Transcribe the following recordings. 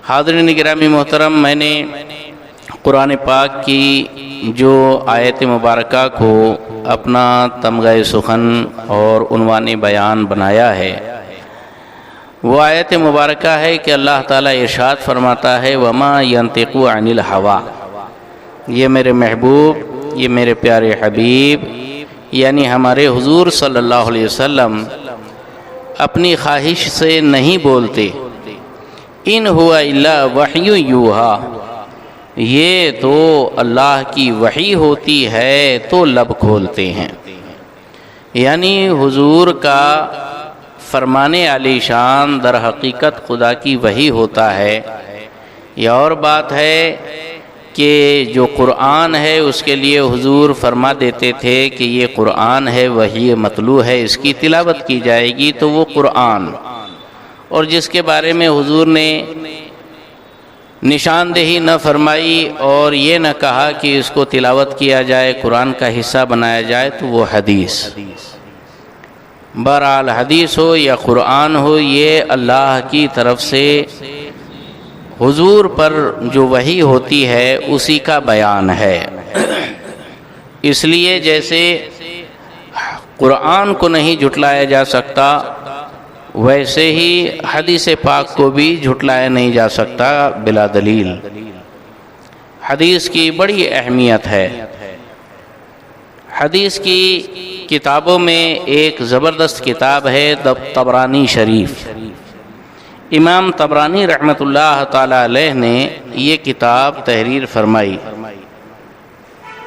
حاضرین گرامی محترم، میں نے قرآن پاک کی جو آیت مبارکہ کو اپنا تمغہ سخن اور عنوان بیان بنایا ہے، وہ آیت مبارکہ ہے کہ اللہ تعالیٰ ارشاد فرماتا ہے وَمَا يَنطِقُ عَنِ الْهَوَىٰ۔ یہ میرے محبوب، یہ میرے پیارے حبیب یعنی ہمارے حضور صلی اللہ علیہ وسلم اپنی خواہش سے نہیں بولتے، ان ہوا الا وحی یوحا، یہ تو اللہ کی وحی ہوتی ہے تو لب کھولتے ہیں۔ یعنی حضور کا فرمانے علی شان در حقیقت خدا کی وحی ہوتا ہے۔ یہ اور بات ہے کہ جو قرآن ہے اس کے لیے حضور فرما دیتے تھے کہ یہ قرآن ہے، وحی مطلوع ہے، اس کی تلاوت کی جائے گی تو وہ قرآن، اور جس کے بارے میں حضور نے نشاندہی نہ فرمائی اور یہ نہ کہا کہ اس کو تلاوت کیا جائے، قرآن کا حصہ بنایا جائے، تو وہ حدیث۔ بہرحال حدیث ہو یا قرآن ہو، یہ اللہ کی طرف سے حضور پر جو وحی ہوتی ہے اسی کا بیان ہے۔ اس لیے جیسے قرآن کو نہیں جھٹلایا جا سکتا، ویسے ہی حدیث پاک کو بھی جھٹلایا نہیں جا سکتا بلا دلیل۔ حدیث کی بڑی اہمیت ہے۔ حدیث کی کتابوں میں ایک زبردست کتاب ہے طبرانی شریف۔ امام طبرانی رحمۃ اللہ تعالی علیہ نے یہ کتاب تحریر فرمائی۔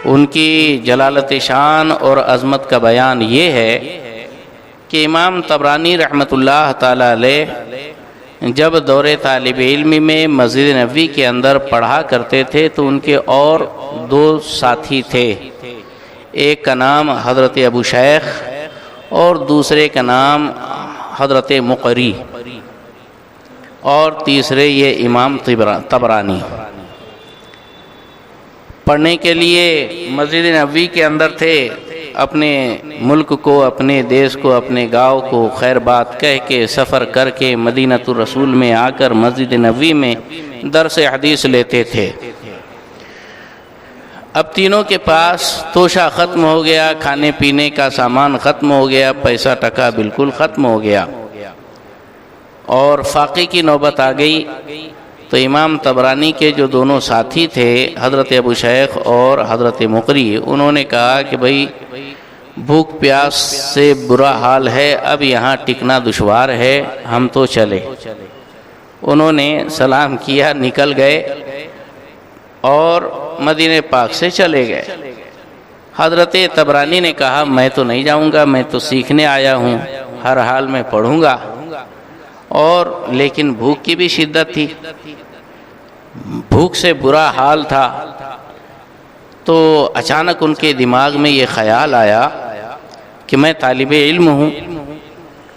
ان کی جلالت شان اور عظمت کا بیان یہ ہے کہ امام طبرانی رحمۃ اللہ تعالی علیہ جب دور طالب علمی میں مسجد نبوی کے اندر پڑھا کرتے تھے تو ان کے اور دو ساتھی تھے، ایک کا نام حضرت ابو شیخ اور دوسرے کا نام حضرت مقری، اور تیسرے یہ امام طبرانی۔ پڑھنے کے لیے مسجد نبوی کے اندر تھے، اپنے ملک کو، اپنے دیش کو، اپنے گاؤں کو خیر بات کہہ کے سفر کر کے مدینۃ الرسول میں آ کر مسجد نبوی میں درس حدیث لیتے تھے۔ اب تینوں کے پاس توشہ ختم ہو گیا، کھانے پینے کا سامان ختم ہو گیا، پیسہ ٹکا بالکل ختم ہو گیا، اور فاقے کی نوبت آ گئی۔ تو امام طبرانی کے جو دونوں ساتھی تھے، حضرت ابو شیخ اور حضرت مقری، انہوں نے کہا کہ بھئی بھوک پیاس سے برا حال ہے، اب یہاں ٹکنا دشوار ہے، ہم تو چلے۔ انہوں نے سلام کیا، نکل گئے اور مدینہ پاک سے چلے گئے۔ حضرت طبرانی نے کہا میں تو نہیں جاؤں گا، میں تو سیکھنے آیا ہوں، ہر حال میں پڑھوں گا، اور لیکن بھوک کی بھی شدت تھی، بھوک سے برا حال تھا۔ تو اچانک ان کے دماغ میں یہ خیال آیا کہ میں طالب علم ہوں،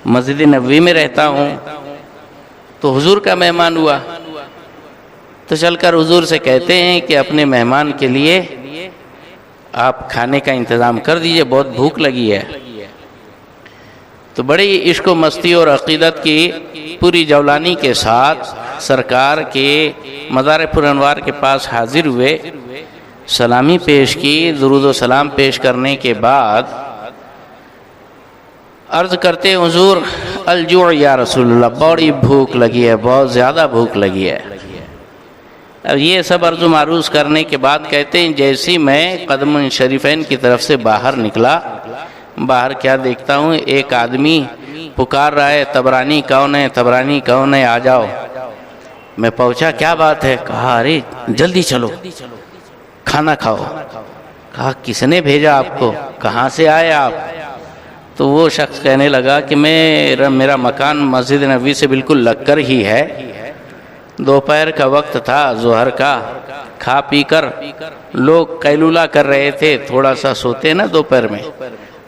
مسجد نبوی میں رہتا ہوں، تو حضور کا مہمان ہوا، تو چل کر حضور سے کہتے ہیں کہ اپنے مہمان کے لیے آپ کھانے کا انتظام کر دیجئے، بہت بھوک لگی ہے۔ تو بڑی عشق و مستی اور عقیدت کی پوری جولانی کے ساتھ سرکار کے مزار پر انوار کے پاس حاضر ہوئے، سلامی پیش کی، درود و سلام پیش کرنے کے بعد عرض کرتے حضور الجوع یا رسول اللہ، بڑی بھوک لگی ہے، بہت زیادہ بھوک لگی ہے۔ اب یہ سب عرض و معروض کرنے کے بعد کہتے ہیں جیسی میں قدم شریفین کی طرف سے باہر نکلا، باہر کیا دیکھتا ہوں، ایک آدمی پکار رہا ہے طبرانی کون ہے، طبرانی کون ہے، آ جاؤ۔ میں پہنچا، کیا بات ہے؟ کہا ارے جلدی چلو، کھانا کھاؤ۔ کہا کس نے بھیجا آپ کو، کہاں سے آئے آپ؟ تو وہ شخص کہنے لگا کہ میرا مکان مسجد نبوی سے بالکل لگ کر ہی ہے، دوپہر کا وقت تھا، ظہر کا، کھا پی کر لوگ قیلولہ کر رہے تھے، تھوڑا سا سوتے نا دوپہر میں،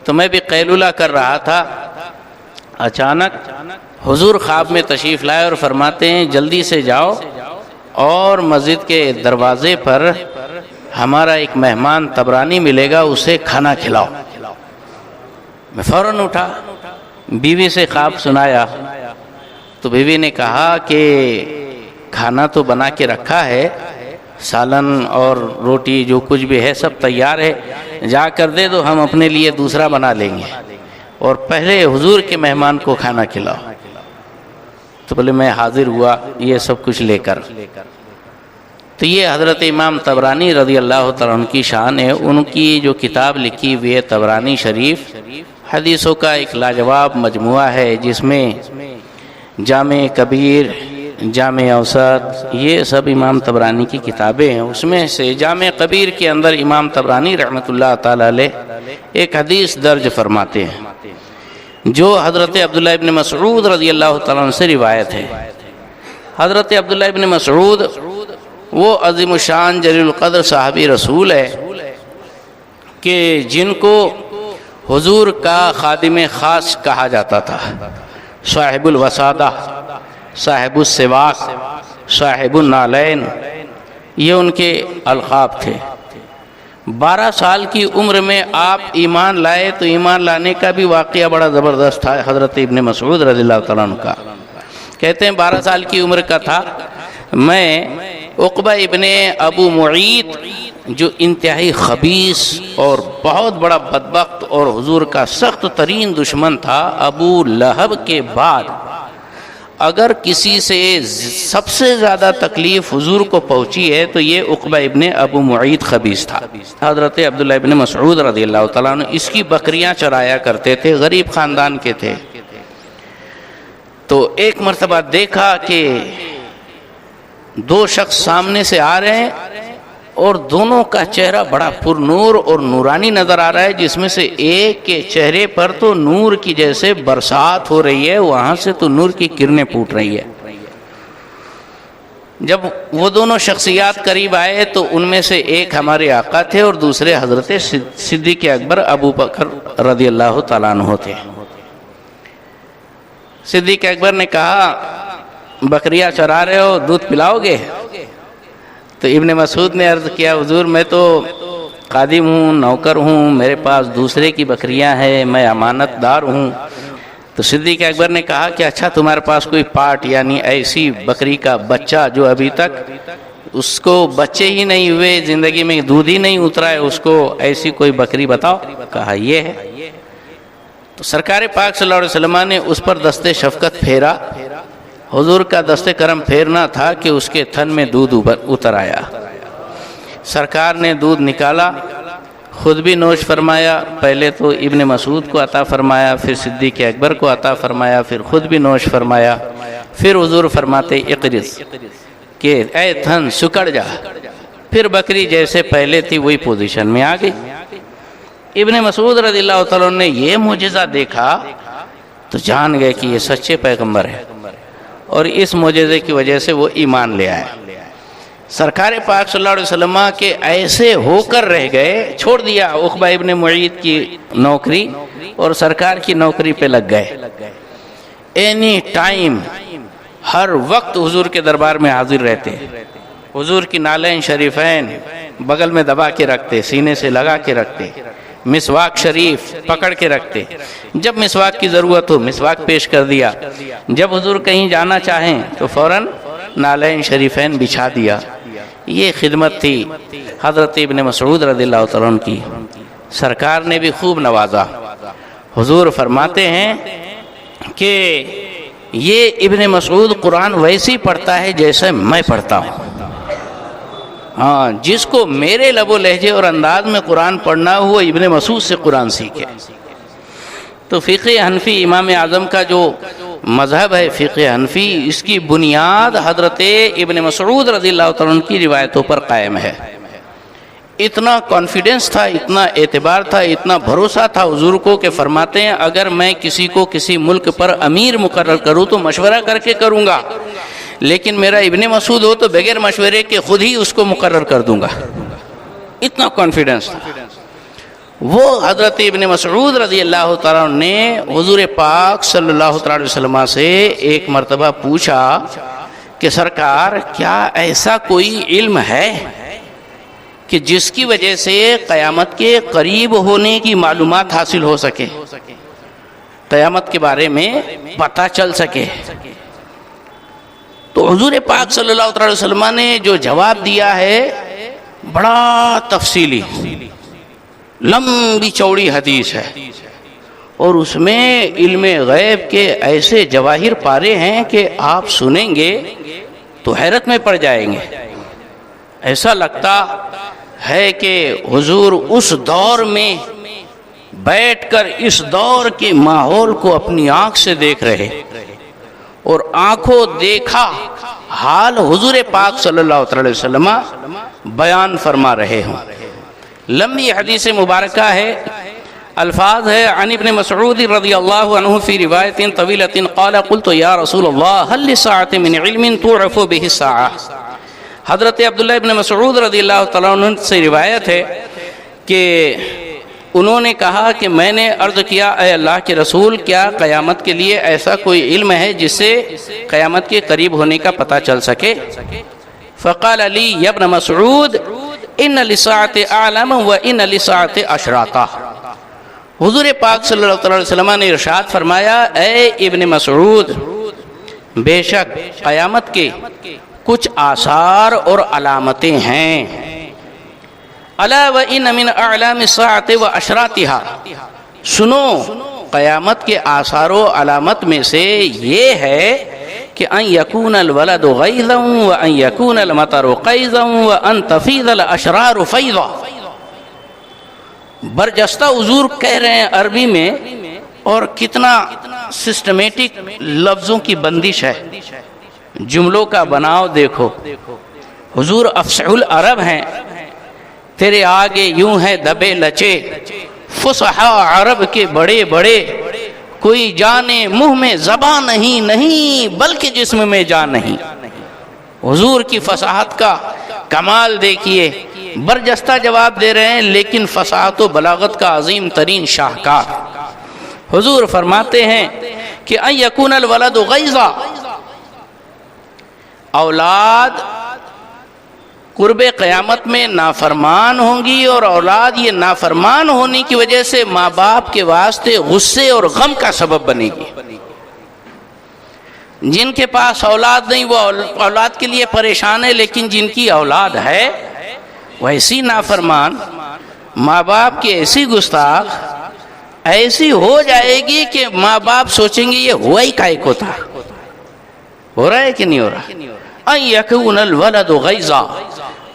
تو میں بھی قیلولہ کر رہا تھا۔ اچانک حضور خواب میں تشریف لائے اور فرماتے ہیں جلدی سے جاؤ اور مسجد کے دروازے پر ہمارا ایک مہمان طبرانی ملے گا، اسے کھانا کھلاؤ۔ میں فوراً اٹھا، بیوی سے خواب سنایا، تو بیوی نے کہا کہ کھانا تو بنا کے رکھا ہے، سالن اور روٹی جو کچھ بھی ہے سب تیار ہے، جا کر دے دو، ہم اپنے لیے دوسرا بنا لیں گے، اور پہلے حضور کے مہمان کو کھانا کھلاؤ۔ تو بولے میں حاضر ہوا یہ سب کچھ لے کر۔ تو یہ حضرت امام طبرانی رضی اللہ تعالیٰ عنہ کی شان ہے، ان کی جو کتاب لکھی ہوئی ہے طبرانی شریف، حدیثوں کا ایک لاجواب مجموعہ ہے، جس میں جامع کبیر، جامع اوسط، یہ سب امام طبرانی کی کتابیں ہیں۔ اس میں سے جامع کبیر کے اندر امام طبرانی رحمۃ اللہ تعالی علیہ ایک حدیث درج فرماتے ہیں جو حضرت عبداللہ ابن مسعود رضی اللہ تعالیٰ عنہ سے روایت ہے۔ حضرت عبداللہ ابن مسعود وہ عظیم الشان جلیل القدر صحابی رسول ہے کہ جن کو حضور کا خادم خاص کہا جاتا تھا، صاحب الوسادہ، صاحب السواق، صاحب النالین، یہ ان کے القاب تھے۔ 12 سال کی عمر میں آپ ایمان لائے، تو ایمان لانے کا بھی واقعہ بڑا زبردست تھا حضرت ابن مسعود رضی اللہ تعالیٰ عنہ کا۔ کہتے ہیں 12 سال کی عمر کا تھا، میں عقبہ ابن ابو معیط جو انتہائی خبیث اور بہت بڑا بدبخت اور حضور کا سخت ترین دشمن تھا، ابو لہب کے بعد اگر کسی سے سب سے زیادہ تکلیف حضور کو پہنچی ہے تو یہ عقبہ ابن ابو معیط خبیث تھا۔ حضرت عبداللہ ابن مسعود رضی اللہ تعالیٰ عنہ اس کی بکریاں چرایا کرتے تھے، غریب خاندان کے تھے۔ تو ایک مرتبہ دیکھا کہ 2 شخص سامنے سے آ رہے ہیں اور دونوں کا چہرہ بڑا پر نور اور نورانی نظر آ رہا ہے، جس میں سے ایک کے چہرے پر تو نور کی جیسے برسات ہو رہی ہے، وہاں سے تو نور کی کرنیں پھوٹ رہی ہے۔ جب وہ دونوں شخصیات قریب آئے تو ان میں سے ایک ہمارے آقا تھے اور دوسرے حضرت صدیق اکبر ابو بکر رضی اللہ تعالیٰ عنہ تھے۔ صدیق اکبر نے کہا بکریاں چرا رہے ہو، دودھ پلاؤ گے؟ تو ابن مسعود نے عرض کیا حضور میں تو خادم ہوں، نوکر ہوں، میرے پاس دوسرے کی بکریاں ہیں، میں امانت دار ہوں۔ تو صدیق اکبر نے کہا کہ اچھا تمہارے پاس کوئی پاٹ یعنی ایسی بکری کا بچہ جو ابھی تک اس کو بچے ہی نہیں ہوئے، زندگی میں دودھ ہی نہیں اترا ہے، اس کو ایسی کوئی بکری بتاؤ۔ کہا یہ ہے۔ تو سرکار پاک صلی اللہ علیہ وسلم نے اس پر دست شفقت پھیرا۔ حضور کا دست کرم پھیرنا تھا کہ اس کے تھن میں دودھ اتر آیا۔ سرکار نے دودھ نکالا، خود بھی نوش فرمایا، پہلے تو ابن مسعود کو عطا فرمایا، پھر صدیق اکبر کو عطا فرمایا، پھر خود بھی نوش فرمایا۔ پھر حضور فرماتے اقرض کہ اے تھن سکڑ جا، پھر بکری جیسے پہلے تھی وہی پوزیشن میں آ گئی۔ ابن مسعود رضی اللہ تعالیٰ نے یہ معجزہ دیکھا تو جان گئے کہ یہ سچے پیغمبر ہے، اور اس معجزے کی وجہ سے وہ ایمان لے آئے۔ سرکار پاک صلی اللہ علیہ وسلم کے ایسے ہو کر رہ گئے، چھوڑ دیا عقبہ ابن معیط کی نوکری اور سرکار کی نوکری پہ لگ گئے۔ اینی ٹائم، ہر وقت حضور کے دربار میں حاضر رہتے، حضور کی نالین شریفین بغل میں دبا کے رکھتے، سینے سے لگا کے رکھتے، مسواک شریف پکڑ کے رکھتے، جب مسواک کی ضرورت ہو مسواک پیش کر دیا، جب حضور کہیں جانا چاہیں تو فوراً نالین شریفین بچھا دیا۔ یہ خدمت تھی حضرت ابن مسعود رضی اللہ تعالیٰ عنہ کی۔ سرکار نے بھی خوب نوازا۔ حضور فرماتے ہیں کہ یہ ابن مسعود قرآن ویسے ہی پڑھتا ہے جیسے میں پڑھتا ہوں۔ ہاں، جس کو میرے لب و لہجے اور انداز میں قرآن پڑھنا ہو وہ ابن مسعود سے قرآن سیکھے۔ تو فقہ حنفی امام اعظم کا جو مذہب ہے فقہ حنفی، اس کی بنیاد حضرت ابن مسعود رضی اللہ تعالیٰ عنہ کی روایتوں پر قائم ہے۔ اتنا کانفیڈنس تھا، اتنا اعتبار تھا، اتنا بھروسہ تھا حضور کو کہ فرماتے ہیں اگر میں کسی کو کسی ملک پر امیر مقرر کروں تو مشورہ کر کے کروں گا، لیکن میرا ابن مسعود ہو تو بغیر مشورے کے خود ہی اس کو مقرر کر دوں گا۔ اتنا کانفیڈنس تھا۔ وہ حضرت ابن مسعود رضی اللہ تعالیٰ نے حضور پاک صلی اللہ علیہ وسلم سے ایک مرتبہ پوچھا کہ سرکار کیا ایسا کوئی علم ہے کہ جس کی وجہ سے قیامت کے قریب ہونے کی معلومات حاصل ہو سکے، قیامت کے بارے میں پتہ چل سکے؟ تو حضور پاک صلی اللہ علیہ وسلم نے جو جواب دیا ہے بڑا تفصیلی، لمبی چوڑی حدیث ہے، اور اس میں علم غیب کے ایسے جواہر پارے ہیں کہ آپ سنیں گے تو حیرت میں پڑ جائیں گے۔ ایسا لگتا ہے کہ حضور اس دور میں بیٹھ کر اس دور کے ماحول کو اپنی آنکھ سے دیکھ رہے، اور آنکھوں دیکھا حال حضور پاک صلی اللہ علیہ وسلم بیان فرما رہے ہوں۔ لمبی حدیث مبارکہ ہے، الفاظ ہے عن ابن مسعود رضی اللہ عنہ فی روایت طویلۃ قال قلت یا رسول اللہ هل لساعة من علم تعرف به الساعة۔ حضرت عبداللہ ابن مسعود رضی اللہ تعالیٰ عنہ سے روایت ہے کہ انہوں نے کہا کہ میں نے عرض کیا اے اللہ کے رسول، کیا قیامت کے لیے ایسا کوئی علم ہے جس سے قیامت کے قریب ہونے کا پتہ چل سکے؟ فقال علی یا ابن مسعود ان لساعة اعلم و ان لساعة اشراطا۔ حضور پاک صلی اللہ علیہ وسلم نے ارشاد فرمایا اے ابن مسعود، بے شک قیامت کے کچھ آثار اور علامتیں ہیں۔ الا وان من اعلام الساعة واشراطها، سنو قیامت کے آثار و علامت میں سے یہ ہے کہ ان یکون الولد غیظا وان یکون المطر قیظا وان تفیض الاشرار فیضا۔ برجستہ حضور کہہ رہے ہیں عربی میں، اور کتنا سسٹمیٹک لفظوں کی بندش ہے، جملوں کا بناؤ دیکھو۔ حضور افصح العرب ہیں، تیرے آگے یوں ہیں دبے لچے، فصحا عرب کے بڑے بڑے، کوئی جانے منہ میں زبان نہیں بلکہ جسم میں جان نہیں۔ حضور کی فصاحت کا کمال دیکھیے، برجستہ جواب دے رہے ہیں لیکن فصاحت و بلاغت کا عظیم ترین شاہکار۔ حضور فرماتے ہیں کہ ان یکون الولد غیظا، اولاد قرب قیامت میں نافرمان ہوں گی، اور اولاد یہ نافرمان ہونے کی وجہ سے ماں باپ کے واسطے غصے اور غم کا سبب بنے گی۔ جن کے پاس اولاد نہیں وہ اولاد کے لیے پریشان ہے، لیکن جن کی اولاد ہے وہ ایسی نافرمان، ماں باپ کی ایسی گستاخ ایسی ہو جائے گی کہ ماں باپ سوچیں گے یہ ہوا ہی کائے کو تھا۔ ہو رہا ہے کہ نہیں ہو رہا؟ ان یکون الولد غیظا،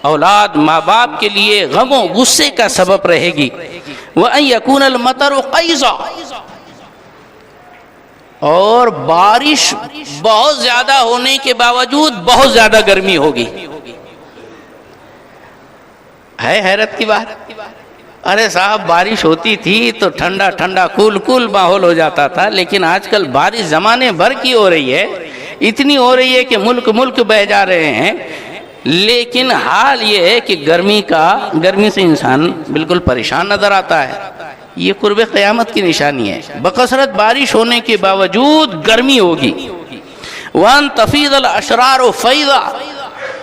اولاد ماں باپ کے لیے غم و غصے کا سبب رہے گی۔ وان یکون المطر قیظا، اور بارش بہت زیادہ ہونے کے باوجود بہت زیادہ گرمی ہوگی۔ ہے حیرت کی بات، ارے صاحب بارش ہوتی تھی تو ٹھنڈا ٹھنڈا کول ماحول ہو جاتا تھا، لیکن آج کل بارش زمانے بھر کی ہو رہی ہے، اتنی ہو رہی ہے کہ ملک بہ جا رہے ہیں، لیکن حال یہ ہے کہ گرمی سے انسان بالکل پریشان نظر آتا ہے۔ یہ قرب قیامت کی نشانی ہے، بکثرت بارش ہونے کے باوجود گرمی ہوگی۔ وان تفیض الاشرار فیضا،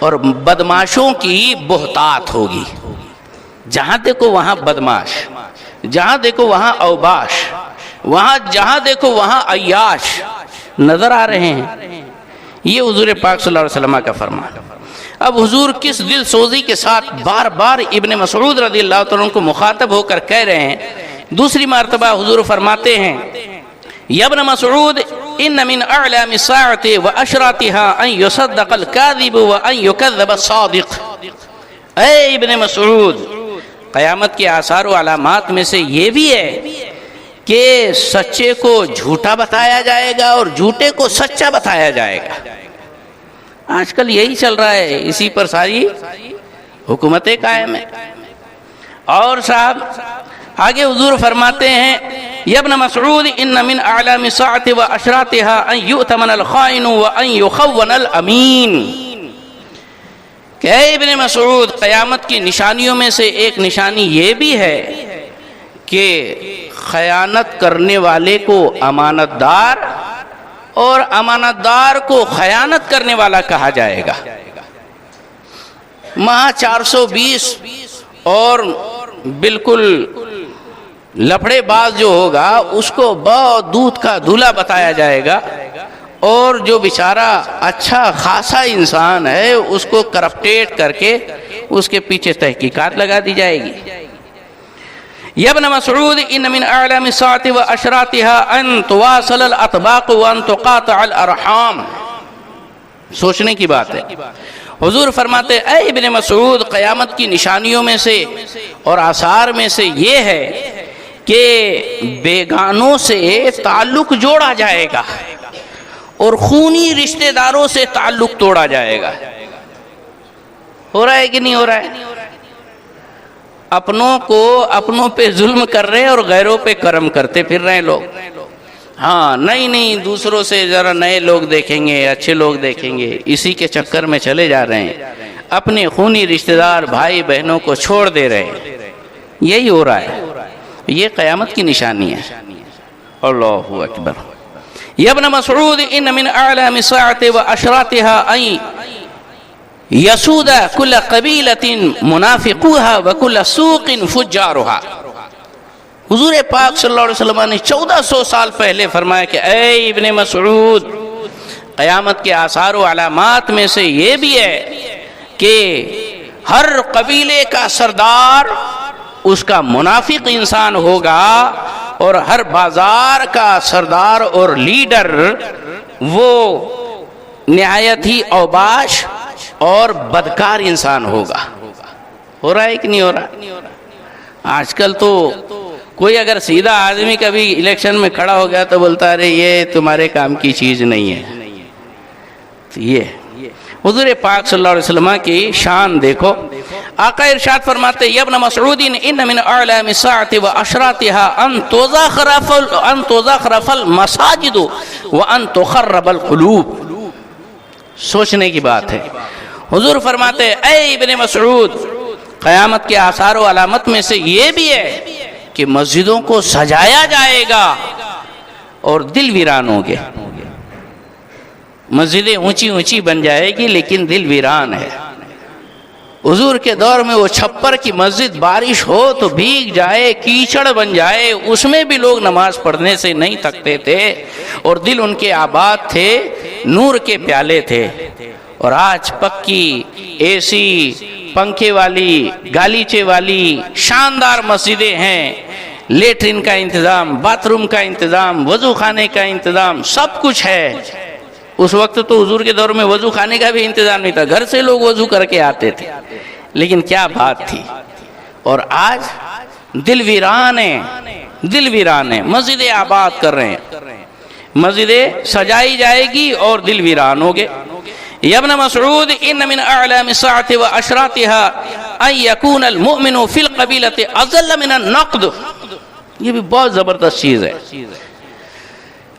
اور بدماشوں کی بہتات ہوگی۔ جہاں دیکھو وہاں بدماش، جہاں دیکھو وہاں اوباش، جہاں دیکھو وہاں عیاش نظر آ رہے ہیں۔ یہ حضور پاک صلی اللہ علیہ وسلم کا فرمان۔ اب حضور کس دل سوزی کے ساتھ بار بار ابن مسعود رضی اللہ عنہ کو مخاطب ہو کر کہہ رہے ہیں۔ دوسری مرتبہ حضور فرماتے ہیں یا ابن مسعود ان من اعلام الساعة واشراطها ان يصدق الكاذب وان يكذب الصادق۔ اے ابن مسعود، قیامت کے آثار و علامات میں سے یہ بھی ہے کہ سچے کو جھوٹا بتایا جائے گا اور جھوٹے کو سچا بتایا جائے گا۔ آج کل یہی چل رہا ہے، اسی پر ساری حکومتیں قائم ہیں۔ اور صاحب آگے حضور فرماتے ہیں یا ابن مسعود ان من اعلام الساعة واشراطها ان يؤتمن الخائن وان يخون الامین۔ کہ اے ابن مسعود، قیامت کی نشانیوں میں سے ایک نشانی یہ بھی ہے کہ خیانت کرنے والے کو امانت دار اور امانت دار کو خیانت کرنے والا کہا جائے گا۔ ماہ 420 اور بالکل لفڑے باز جو ہوگا اس کو بہت دودھ کا دھلا بتایا جائے گا، اور جو بیچارہ اچھا خاصا انسان ہے اس کو کرپٹیٹ کر کے اس کے پیچھے تحقیقات لگا دی جائے گی. یا ابن مسعود ان من اعلام الساعة واشراطها ان تواصل الاطباق وان تقاطع الارحام. سوچنے کی بات ہے. حضور فرماتے اے ابن مسعود قیامت کی نشانیوں میں سے اور آثار میں سے یہ ہے کہ بیگانوں سے تعلق جوڑا جائے گا اور خونی رشتہ داروں سے تعلق توڑا جائے گا. ہو رہا ہے کہ نہیں ہو رہا ہے؟ اپنوں کو اپنوں پہ ظلم کر رہے ہیں اور غیروں پہ کرم کرتے پھر رہے ہیں لوگ. ہاں نہیں دوسروں سے ذرا نئے لوگ دیکھیں گے، اچھے لوگ دیکھیں گے، اسی کے چکر میں چلے جا رہے ہیں. اپنے خونی رشتہ دار بھائی بہنوں کو چھوڑ دے رہے ہیں. یہی ہو رہا ہے. یہ قیامت کی نشانی ہے. اللہ اکبر. یا ابن مسعود ان من اعلام الساعة واشراطها ان یسود کل قبیلۃ منافقوها وکل سوق فجارها. حضور پاک صلی اللہ علیہ وسلم نے 1400 سال پہلے فرمایا کہ اے ابن مسعود قیامت کے آثار و علامات میں سے یہ بھی ہے کہ ہر قبیلے کا سردار اس کا منافق انسان ہوگا اور ہر بازار کا سردار اور لیڈر وہ نہایت ہی اوباش اور بدکار انسان ہوگا. ہو رہا ہے کہ نہیں ہو رہا؟ آج کل تو کوئی اگر سیدھا آدمی کبھی الیکشن میں کھڑا ہو گیا تو بولتا ہے یہ تمہارے کام کی چیز نہیں ہے. تو یہ حضور پاک صلی اللہ علیہ وسلم کی شان دیکھو. آقا ارشاد فرماتے یا ابن مسعود ان من اعلام الساعة واشراطها ان تزخرف المساجد وان تخرب القلوب. سوچنے کی بات ہے. حضور فرماتے اے ابن مسعود قیامت کے آثار و علامت میں سے یہ بھی ہے کہ مسجدوں کو سجایا جائے گا اور دل ویران ہوں گے. مسجدیں اونچی اونچی بن جائے گی لیکن دل ویران ہے. حضور کے دور میں وہ چھپر کی مسجد بارش ہو تو بھیگ جائے، کیچڑ بن جائے، اس میں بھی لوگ نماز پڑھنے سے نہیں تھکتے تھے اور دل ان کے آباد تھے، نور کے پیالے تھے. اور آج پکی اے سی پنکھے والی گالیچے والی شاندار مسجدیں ہیں، لیٹرین کا انتظام، باتھ روم کا انتظام، وضو خانے کا انتظام، سب کچھ ہے. اس وقت تو حضور کے دور میں وضو خانے کا بھی انتظام نہیں تھا، گھر سے لوگ وضو کر کے آتے تھے. لیکن کیا بات تھی. اور آج دل ویران ہے، دل ویران ہے. مسجدیں آباد کر رہے ہیں، مسجدیں سجائی جائے گی اور دل ویران ہوگے. یا ابن مسعود ان من اعلام الساعة واشراطها ان يكون المؤمن في القبيلة اذل من النقد. یہ بھی بہت زبردست چیز ہے.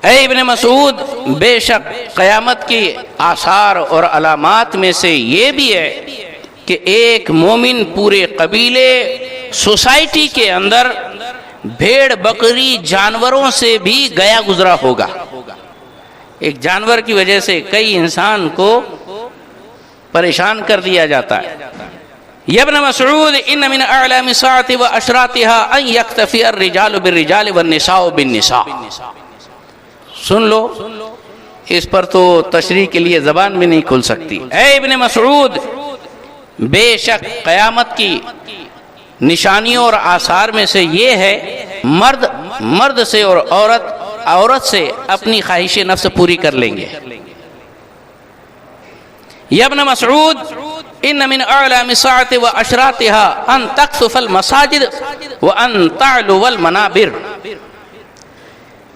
اے ابن مسعود بے شک قیامت کی آثار اور علامات میں سے یہ بھی ہے کہ ایک مومن پورے قبیلے سوسائٹی کے اندر بھیڑ بکری جانوروں سے بھی گیا گزرا ہوگا. ایک جانور کی وجہ سے کئی انسان کو پریشان کر دیا جاتا ہے. یا ابن مسعود ان من اعلام الساعة واشراطها ان يكتفي الرجال بالرجال والنساء بالنساء. سن لو، اس پر تو تشریح کے لیے زبان بھی نہیں کھل سکتی. اے ابن مسعود بے شک قیامت کی نشانیوں اور آثار میں سے یہ ہے مرد سے اور عورت سے اپنی خواہش نفس پوری کر لیں گے. یا ابن مسعود ان من اعلام الساعة واشراطها ان تخسف المساجد وان تعلو المنابر.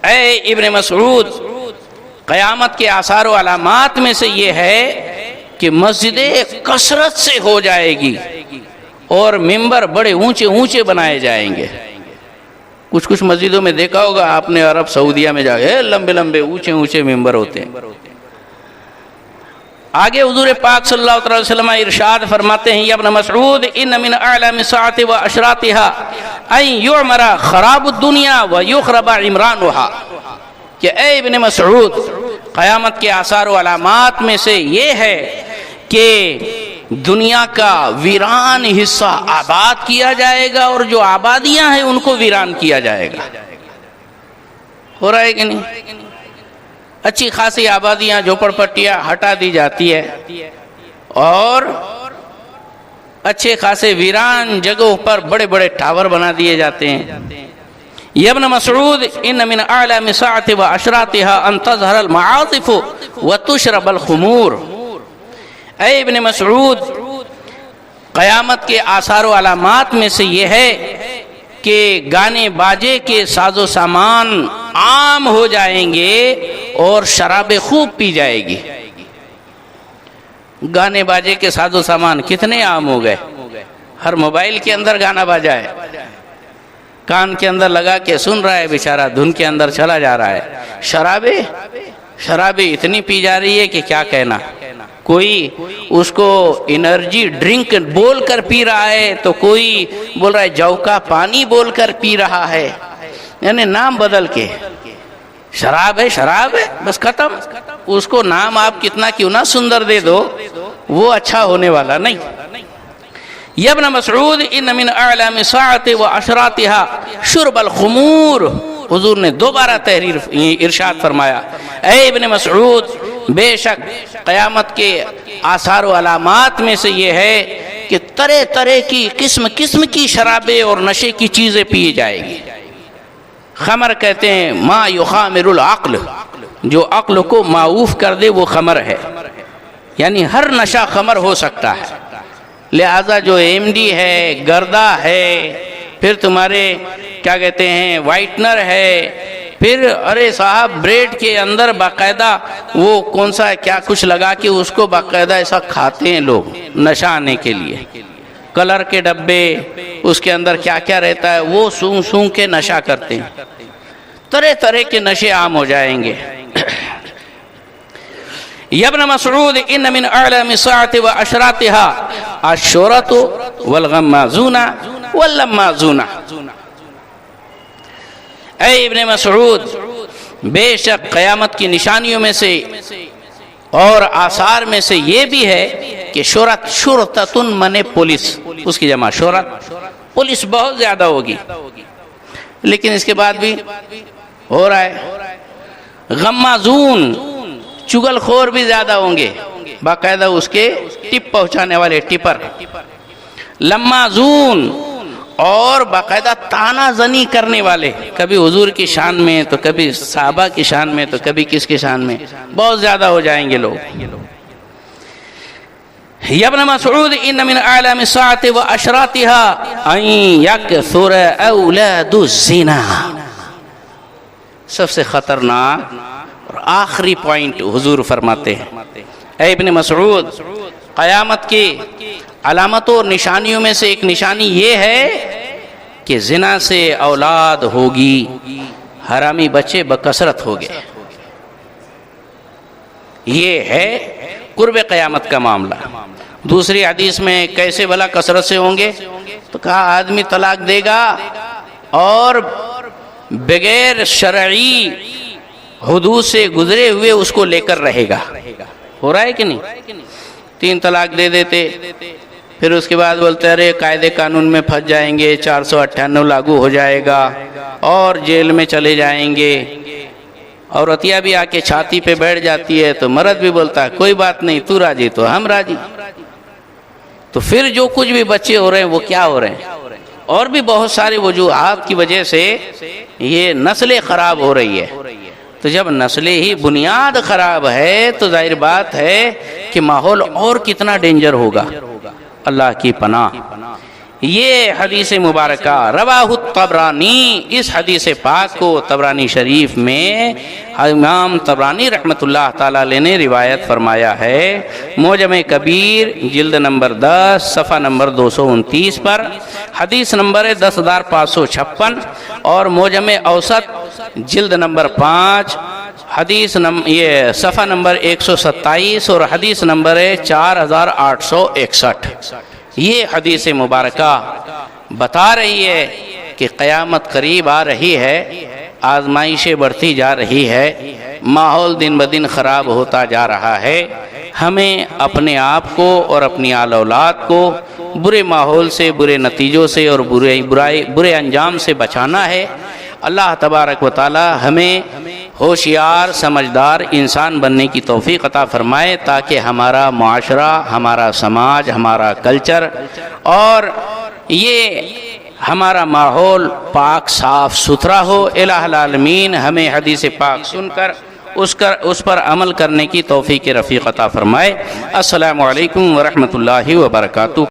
اے ابن مسعود قیامت کے آثار و علامات میں سے یہ ہے کہ مسجدیں کثرت سے ہو جائے گی اور ممبر بڑے اونچے اونچے بنائے جائیں گے. کچھ مسجدوں میں دیکھا ہوگا آپ نے، عرب سعودیہ میں جا کے لمبے لمبے اونچے اونچے ممبر ہوتے ہیں. آگے حضور پاک صلی اللہ علیہ وسلم ارشاد فرماتے ہیں یا ابن مسعود ان من اعلام الساعة واشراطها ان يعمر خراب الدنيا ويخرب عمرانها. کہ اے ابن مسعود قیامت کے آثار و علامات میں سے یہ ہے کہ دنیا کا ویران حصہ آباد کیا جائے گا اور جو آبادیاں ہیں ان کو ویران کیا جائے گا. ہو رہا ہے کہ نہیں؟ اچھی خاصی آبادیاں جھوپڑ پٹیاں ہٹا دی جاتی ہے اور اچھے خاصے ویران جگہوں پر بڑے بڑے ٹاور بنا دیے جاتے ہیں۔ یا ابن مسعود ان من اعلام الساعة واشراطها ان تظهر المعاطف وتشرب الخمور۔ اے ابن مسعود، قیامت کے آثار و علامات میں سے یہ ہے کہ گانے باجے کے ساز و سامان عام ہو جائیں گے اور شراب خوب پی جائے گی۔ گانے باجے کے ساز و سامان کتنے عام ہو گئے، ہر موبائل کے اندر گانا باجا ہے، کان کے اندر لگا کے سن رہا ہے بیچارہ، دھن کے اندر چلا جا رہا ہے۔ شرابیں اتنی پی جا رہی ہے کہ کیا کہنا، کوئی اس کو انرجی ڈرنک بول کر پی رہا ہے تو کوئی بول رہا ہے جو کا پانی بول کر پی رہا ہے، یعنی نام بدل کے۔ شراب ہے بس ختم، اس کو نام آپ کتنا کیوں نہ سندر دے دو وہ اچھا ہونے والا نہیں۔ یا ابن مسعود ان من اعلام الساعة واشراطها شرب الخمور۔ حضور نے دوبارہ تحریر ارشاد فرمایا، اے ابن مسعود، بے شک قیامت کے آثار و علامات میں سے یہ ہے کہ طرح طرح کی قسم قسم کی شرابیں اور نشے کی چیزیں پی جائے گی۔ خمر کہتے ہیں ما یخامر العقل، جو عقل کو معوف کر دے وہ خمر ہے، یعنی ہر نشہ خمر ہو سکتا ہے۔ لہذا جو ایم ڈی ہے، گردہ ہے، پھر تمہارے کیا کہتے ہیں وائٹنر ہے، پھر ارے صاحب بریڈ کے اندر باقاعدہ وہ کون سا کیا کچھ لگا کے اس کو باقاعدہ ایسا کھاتے ہیں لوگ نشہ آنے کے لیے، کلر کے ڈبے، اس کے اندر کیا کیا رہتا ہے وہ سونگ سونگ کے نشہ کرتے ہیں۔ طرح طرح کے نشے عام ہو جائیں گے۔ یا ابن مسعود ان من اعلام الساعة واشراطها الشورة والغمازون واللمازون۔ اے ابن مسعود، بے شک قیامت کی نشانیوں میں سے اور آثار میں سے یہ بھی ہے کہ شرطتن من پولیس، اس کی جمع شرط، پولیس بہت زیادہ ہوگی، لیکن اس کے بعد بھی ہو رہا ہے۔ غمازون، چگل خور بھی زیادہ ہوں گے، باقاعدہ اس کے ٹپ پہنچانے والے ٹپر۔ لمازون، اور باقاعدہ تانا زنی کرنے والے، کبھی حضور کی شان میں تو کبھی صحابہ کی شان میں تو کبھی کس کی شان میں، بہت زیادہ ہو جائیں گے لوگ۔ یا ابن مسعود ان من اعلام الساعة واشراطها ان يكثر اولاد الزنا۔ سب سے خطرناک اور آخری پوائنٹ حضور فرماتے ہیں، اے ابن مسعود، قیامت کی علامتوں اور نشانیوں میں سے ایک نشانی یہ ہے کہ زنا سے اولاد ہوگی، حرامی بچے بکثرت ہو گئے۔ یہ ہے قرب قیامت کا معاملہ۔ دوسری حدیث میں کیسے بھلا کثرت سے ہوں گے، تو کہا آدمی طلاق دے گا اور بغیر شرعی حدود سے گزرے ہوئے اس کو لے کر رہے گا۔ ہو رہا ہے کہ نہیں؟ 3 طلاق دے دیتے، پھر اس کے بعد بولتے ارے قاعدے قانون میں پھنس جائیں گے، 498 لاگو ہو جائے گا اور جیل میں چلے جائیں گے۔ عورتیاں بھی آ کے چھاتی پہ بیٹھ جاتی ہے تو مرد بھی بولتا ہے کوئی بات نہیں، تو راضی تو ہم راضی۔ تو پھر جو کچھ بھی بچے ہو رہے ہیں وہ کیا ہو رہے ہیں، اور بھی بہت سارے وجوہات کی وجہ سے یہ نسلیں خراب ہو رہی ہے۔ تو جب نسلیں ہی بنیاد خراب ہے تو ظاہر بات ہے کہ ماحول اور کتنا ڈینجر ہوگا۔ اللہ کی پناہ۔ یہ حدیث مبارکہ رواہ الطبرانی، اس حدیث پاک کو طبرانی شریف میں امام طبرانی رحمۃ اللہ تعالی علیہ نے روایت فرمایا ہے، معجم کبیر جلد نمبر 10 صفحہ نمبر 229 پر، حدیث نمبر 10556، اور معجم اوسط جلد نمبر 5 حدیث یہ صفحہ نمبر 127 اور حدیث نمبر 4861۔ یہ حدیث مبارکہ بتا رہی ہے کہ قیامت قریب آ رہی ہے، آزمائشیں بڑھتی جا رہی ہے، ماحول دن بدن خراب ہوتا جا رہا ہے۔ ہمیں اپنے آپ کو اور اپنی آل اولاد کو برے ماحول سے، برے نتیجوں سے اور برے انجام سے بچانا ہے۔ اللہ تبارک و تعالی ہمیں ہوشیار سمجھدار انسان بننے کی توفیق عطا فرمائے، تاکہ ہمارا معاشرہ، ہمارا سماج، ہمارا کلچر اور یہ ہمارا ماحول پاک صاف ستھرا ہو۔ الہ العالمین ہمیں حدیث پاک سن کر اس پر عمل کرنے کی توفیق رفیق عطا فرمائے۔ السلام علیکم ورحمۃ اللہ وبرکاتہ۔